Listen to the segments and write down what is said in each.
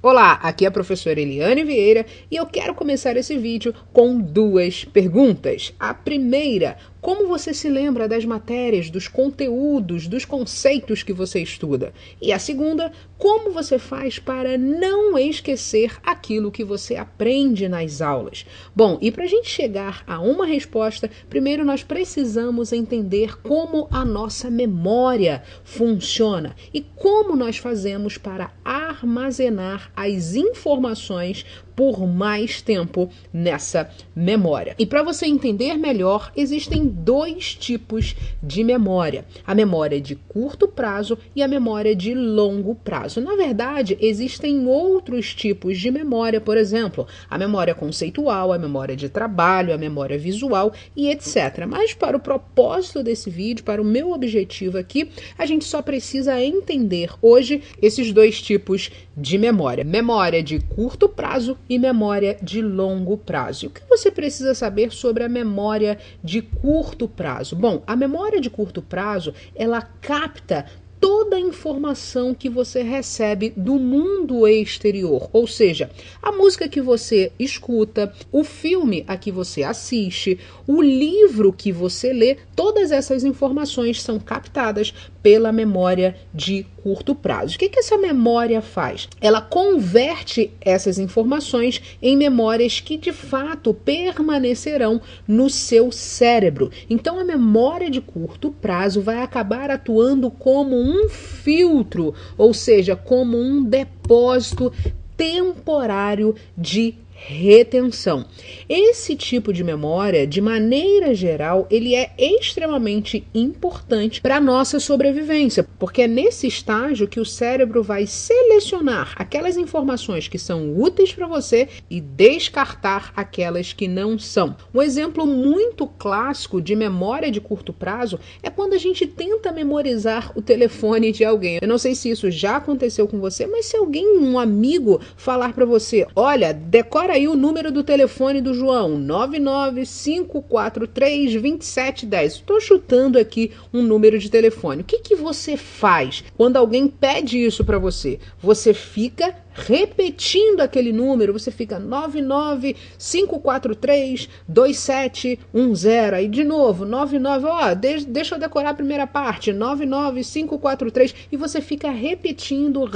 Olá, aqui é a professora Eliane Vieira e eu quero começar esse vídeo com duas perguntas. A primeira, como você se lembra das matérias, dos conteúdos, dos conceitos que você estuda? E a segunda, como você faz para não esquecer aquilo que você aprende nas aulas? Bom, e para a gente chegar a uma resposta, primeiro nós precisamos entender como a nossa memória funciona e como nós fazemos para armazenar as informações por mais tempo nessa memória. E para você entender melhor, existem dois tipos de memória: a memória de curto prazo e a memória de longo prazo. Na verdade, existem outros tipos de memória, por exemplo, a memória conceitual, a memória de trabalho, a memória visual e etc. Mas para o propósito desse vídeo, para o meu objetivo aqui, a gente só precisa entender hoje esses dois tipos de memória: memória de curto prazo e memória de longo prazo. E o que você precisa saber sobre a memória de curto prazo? Bom, a memória de curto prazo, ela capta toda a informação que você recebe do mundo exterior, ou seja, a música que você escuta, o filme a que você assiste, o livro que você lê, todas essas informações são captadas pela memória de curto prazo. O que essa memória faz? Ela converte essas informações em memórias que de fato permanecerão no seu cérebro. Então a memória de curto prazo vai acabar atuando como um filtro, ou seja, como um depósito temporário de retenção. Esse tipo de memória, de maneira geral, ele é extremamente importante para a nossa sobrevivência, porque é nesse estágio que o cérebro vai selecionar aquelas informações que são úteis para você e descartar aquelas que não são. Um exemplo muito clássico de memória de curto prazo é quando a gente tenta memorizar o telefone de alguém. Eu não sei se isso já aconteceu com você, mas se alguém, um amigo, falar para você: olha, decora aí o número do telefone do João, 995432710. Estou chutando aqui um número de telefone. O que você faz quando alguém pede isso para você? Você fica repetindo aquele número, você fica 995432710. Aí de novo, 99, deixa eu decorar a primeira parte, 99543, e você fica repetindo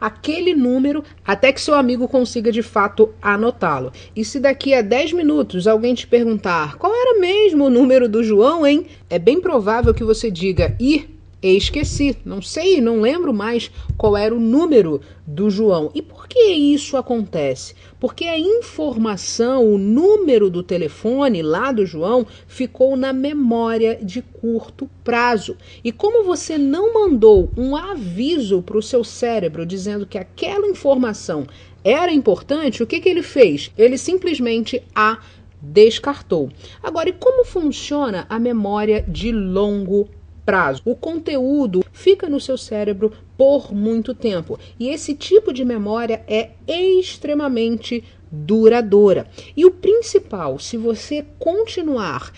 aquele número até que seu amigo consiga de fato anotá-lo. E se daqui a 10 minutos alguém te perguntar qual era mesmo o número do João, hein? É bem provável que você diga: esqueci, não sei, não lembro mais qual era o número do João. E por que isso acontece? Porque a informação, o número do telefone lá do João ficou na memória de curto prazo. E como você não mandou um aviso para o seu cérebro dizendo que aquela informação era importante, o que ele fez? Ele simplesmente a descartou. Agora, e como funciona a memória de longo prazo? O conteúdo fica no seu cérebro por muito tempo e esse tipo de memória é extremamente duradoura. E o principal, se você continuar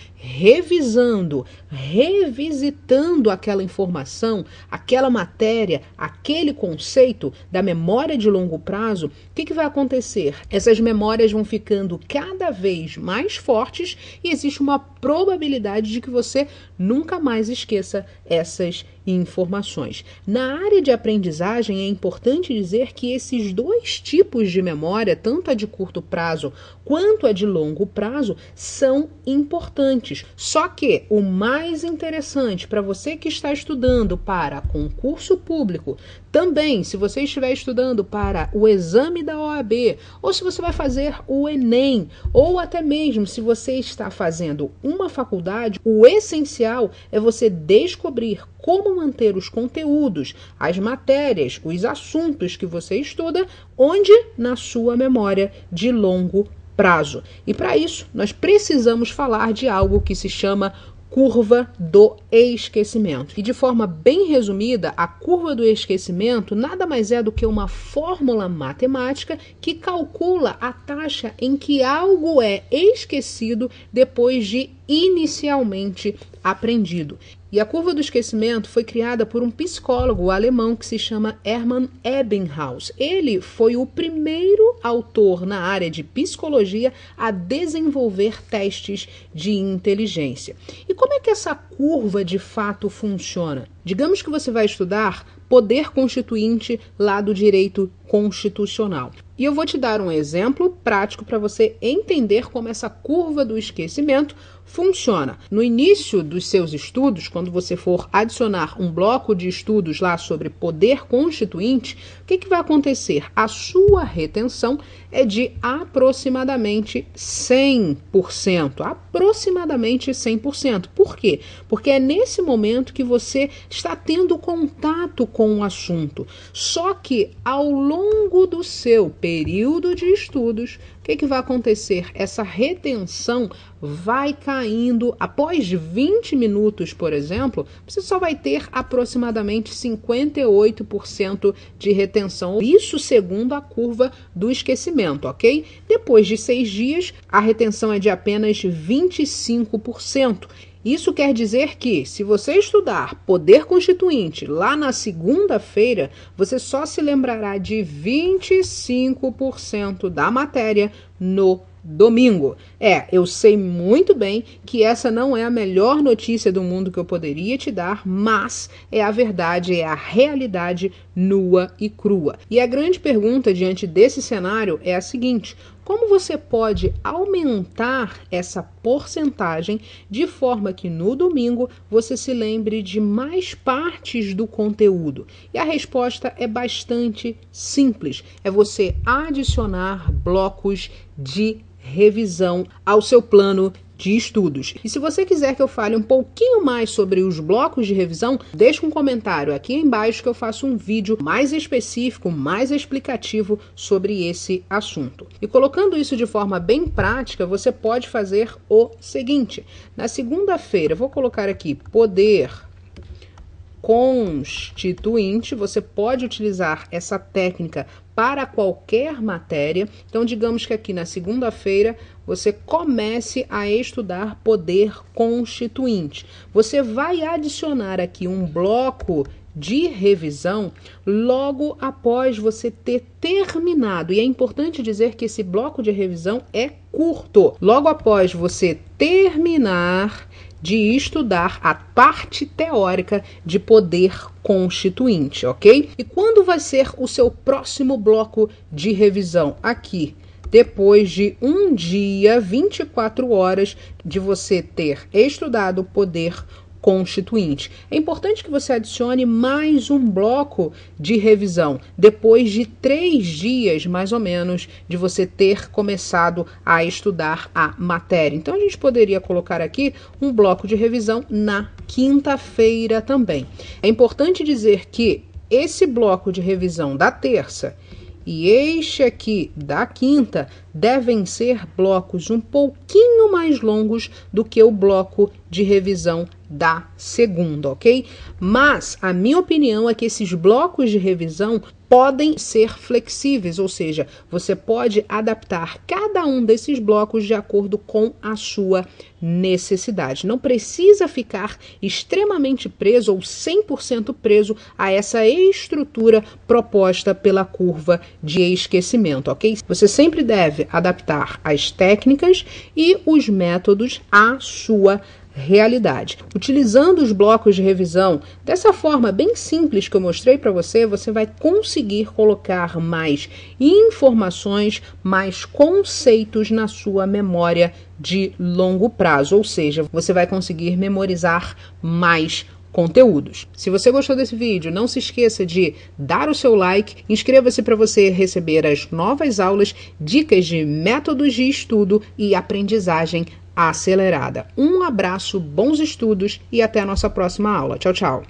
revisitando aquela informação, aquela matéria, aquele conceito da memória de longo prazo, o que vai acontecer? Essas memórias vão ficando cada vez mais fortes e existe uma probabilidade de que você nunca mais esqueça essas informações. Na área de aprendizagem, é importante dizer que esses dois tipos de memória, tanto a de curto prazo quanto a de longo prazo, são importantes. Só que o mais interessante para você que está estudando para concurso público, também se você estiver estudando para o exame da OAB, ou se você vai fazer o Enem, ou até mesmo se você está fazendo uma faculdade, o essencial é você descobrir como manter os conteúdos, as matérias, os assuntos que você estuda, onde? Na sua memória de longo prazo. E para isso, nós precisamos falar de algo que se chama curva do esquecimento. E de forma bem resumida, a curva do esquecimento nada mais é do que uma fórmula matemática que calcula a taxa em que algo é esquecido depois de inicialmente aprendido. E a curva do esquecimento foi criada por um psicólogo alemão que se chama Hermann Ebbinghaus. Ele foi o primeiro autor na área de psicologia a desenvolver testes de inteligência. E como é que essa curva de fato funciona? Digamos que você vai estudar poder constituinte lá do direito constitucional. E eu vou te dar um exemplo prático para você entender como essa curva do esquecimento funciona. No início dos seus estudos, quando você for adicionar um bloco de estudos lá sobre poder constituinte, o que vai acontecer? A sua retenção é de aproximadamente 100%. Aproximadamente 100%. Por quê? Porque é nesse momento que você está tendo contato com o assunto. Só que ao longo do seu período de estudos, o que vai acontecer? Essa retenção vai caindo. Após 20 minutos, por exemplo, você só vai ter aproximadamente 58% de retenção. Isso segundo a curva do esquecimento, ok? Depois de 6 dias, a retenção é de apenas 25%. Isso quer dizer que, se você estudar poder constituinte lá na segunda-feira, você só se lembrará de 25% da matéria no domingo. Eu sei muito bem que essa não é a melhor notícia do mundo que eu poderia te dar, mas é a verdade, é a realidade nua e crua. E a grande pergunta diante desse cenário é a seguinte: como você pode aumentar essa porcentagem de forma que no domingo você se lembre de mais partes do conteúdo? E a resposta é bastante simples. É você adicionar blocos de revisão ao seu plano de estudos. E se você quiser que eu fale um pouquinho mais sobre os blocos de revisão, deixa um comentário aqui embaixo que eu faço um vídeo mais específico, mais explicativo sobre esse assunto. E colocando isso de forma bem prática, você pode fazer o seguinte: na segunda-feira, eu vou colocar aqui poder constituinte, você pode utilizar essa técnica para qualquer matéria. Então, digamos que aqui na segunda-feira você comece a estudar poder constituinte. Você vai adicionar aqui um bloco de revisão logo após você ter terminado. E é importante dizer que esse bloco de revisão é curto. Logo após você terminar de estudar a parte teórica de poder constituinte, ok? E quando vai ser o seu próximo bloco de revisão? Aqui, depois de um dia, 24 horas de você ter estudado o poder constituinte. É importante que você adicione mais um bloco de revisão depois de 3 dias, mais ou menos, de você ter começado a estudar a matéria. Então, a gente poderia colocar aqui um bloco de revisão na quinta-feira também. É importante dizer que esse bloco de revisão da terça e este aqui da quinta devem ser blocos um pouquinho mais longos do que o bloco de revisão da segunda, ok? Mas a minha opinião é que esses blocos de revisão podem ser flexíveis, ou seja, você pode adaptar cada um desses blocos de acordo com a sua necessidade. Não precisa ficar extremamente preso ou 100% preso a essa estrutura proposta pela curva de esquecimento, ok? Você sempre deve adaptar as técnicas e os métodos à sua realidade. Utilizando os blocos de revisão dessa forma bem simples que eu mostrei para você, você vai conseguir colocar mais informações, mais conceitos na sua memória de longo prazo, ou seja, você vai conseguir memorizar mais conteúdos. Se você gostou desse vídeo, não se esqueça de dar o seu like, inscreva-se para você receber as novas aulas, dicas de métodos de estudo e aprendizagem acelerada. Um abraço, bons estudos e até a nossa próxima aula. Tchau, tchau!